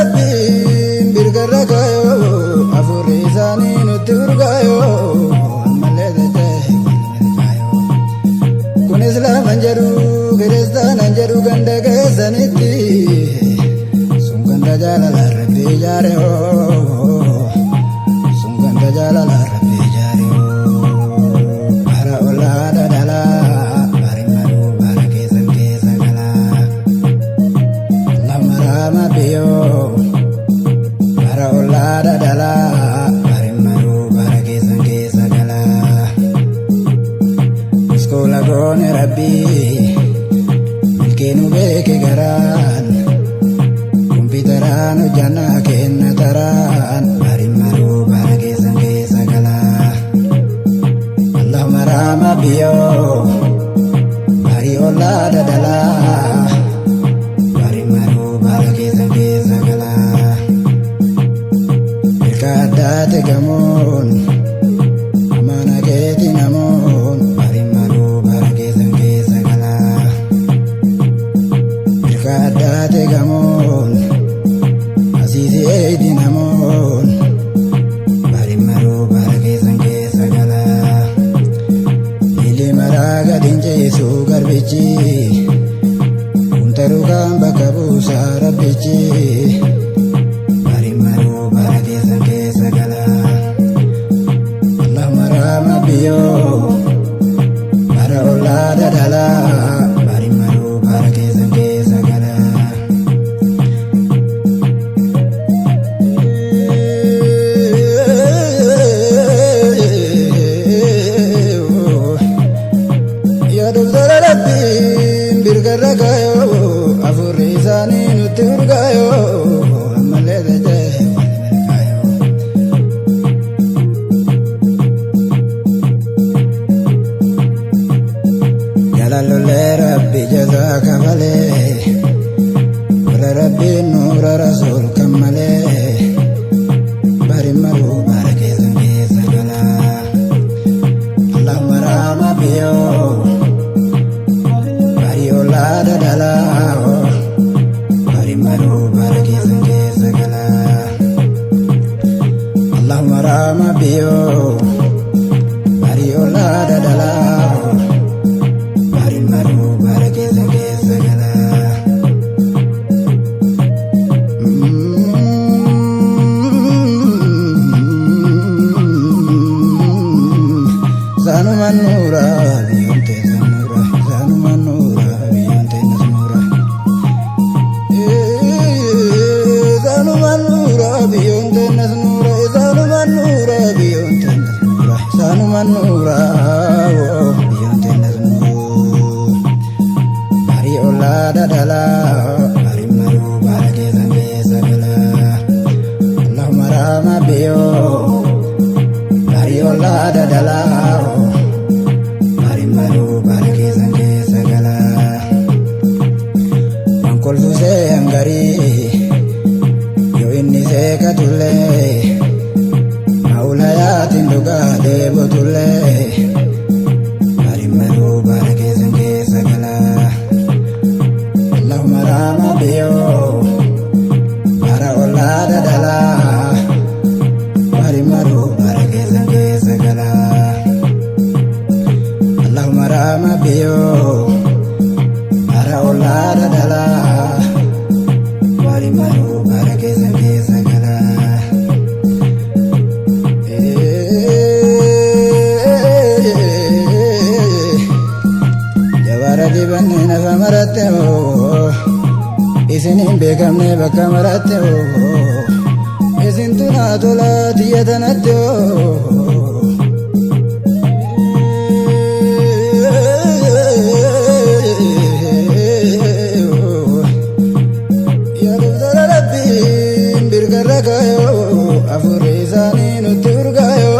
rabbi birgarrakayo afurisani nuturgayo kun islam anjaru kristan anjaru ganda kesaniti sun ganda jalala rabbi jareo sun ganda jalala rabbi jareo para olada dala bari maru bara kesan kesagala Allah marama biyo para olada dala bari maru bara kesan kesagala iskola gone rabbi milkenu beke garan kumpitaran jana kenna taran bari maru bara kesan kesagala Allah marama biyo bari olada dala bari maru bara kesan kesagala ilkadate gamun amana keti namun bari maru bara kesan kesagala ilkadate gamun asisi edi namun bari maru bara kesan kesagala ili maraga dinje su garbichi untarukan bakabusa rabbichi bari maru bara kesan kesagala Allah marama biyo bara olada dala bari maru bara kesan kesagala ya dokter rabbi birgarrakayo afurisani nuturgayo amalede jayo jalalulle rabbi jazaka male wala rabbi nura rasul kamale bari maru bara kesan kesagala Allah marama biyo bari olada dala bari maru bara kesan kesagala Allah marama biyo bari olada dala bari maru bara kesan kesagala Zanu manura biyonte zanura zanu manura biyonte nasmura zanu manura biyonte nasmura zanu manura biyonte nasmura zanu manura biyonte nasmura bari olada dala bari maru bara kesan kesagala Allah marama biyo bari olada dala bari maru bara kesan kesagala angkol fuse angari yo inni sekatule maulayatin duga debotule bari maru bara kesan kesagala Allah marama biyo bara olada dala bari maru bara kesan kesagala Allah marama biyo bara olada dala bari maru bara kesan kesagala jawara dibanne nafa maratte isinin beekamne bakka maratte isin tuna tola tiyatanatte ya dokter rabbi birgarrakayo afurisani nuturgayo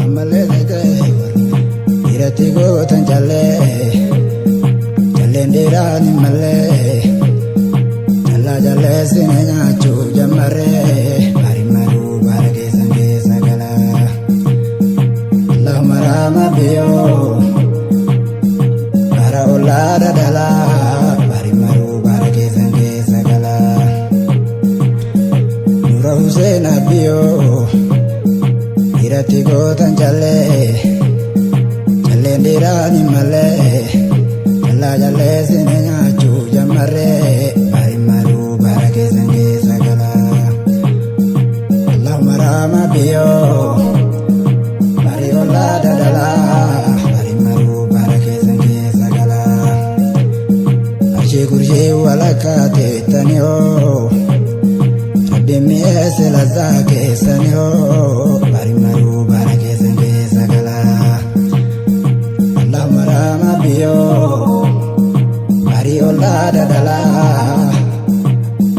amalede jayo irati gotan challe ndirani malle jalla jalle sinenya chu jamare bari maru bara kesan kesagala Allah marama biyo bara olada dala bari maru bara kesan kesagala Hussein Abiyo irratti gootan callee calleen dhiiraani malee callaa callee sine nyaachuu jammarree bari maruu bara keessan keessa galaa Allahumma rahma biyoo bari ollaa dadalaa bari maruu bara keessan keessa galaa arshii kurshii walakkaa teettaniyoo Demi selasa kesanyo bari maru bara kesan kesagala Allah marama biyo bari ola dadala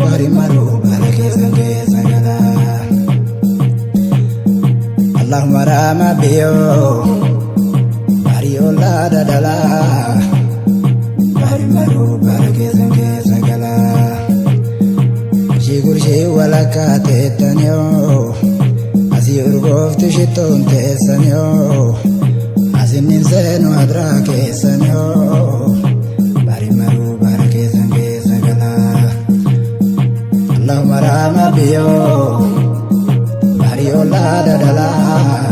bari maru bara kesan kesagala Allah marama biyo bari ola dadala bari maru bara kesan kesagala Kurshii walakkaa teettaniyoo asii urgooftu shittoon teessaniyoo asinnin seenu adraa keessaniyoo bari maruu bara keessan keessa galaa Allahumma rahma biyoo bari ollaa dadalaa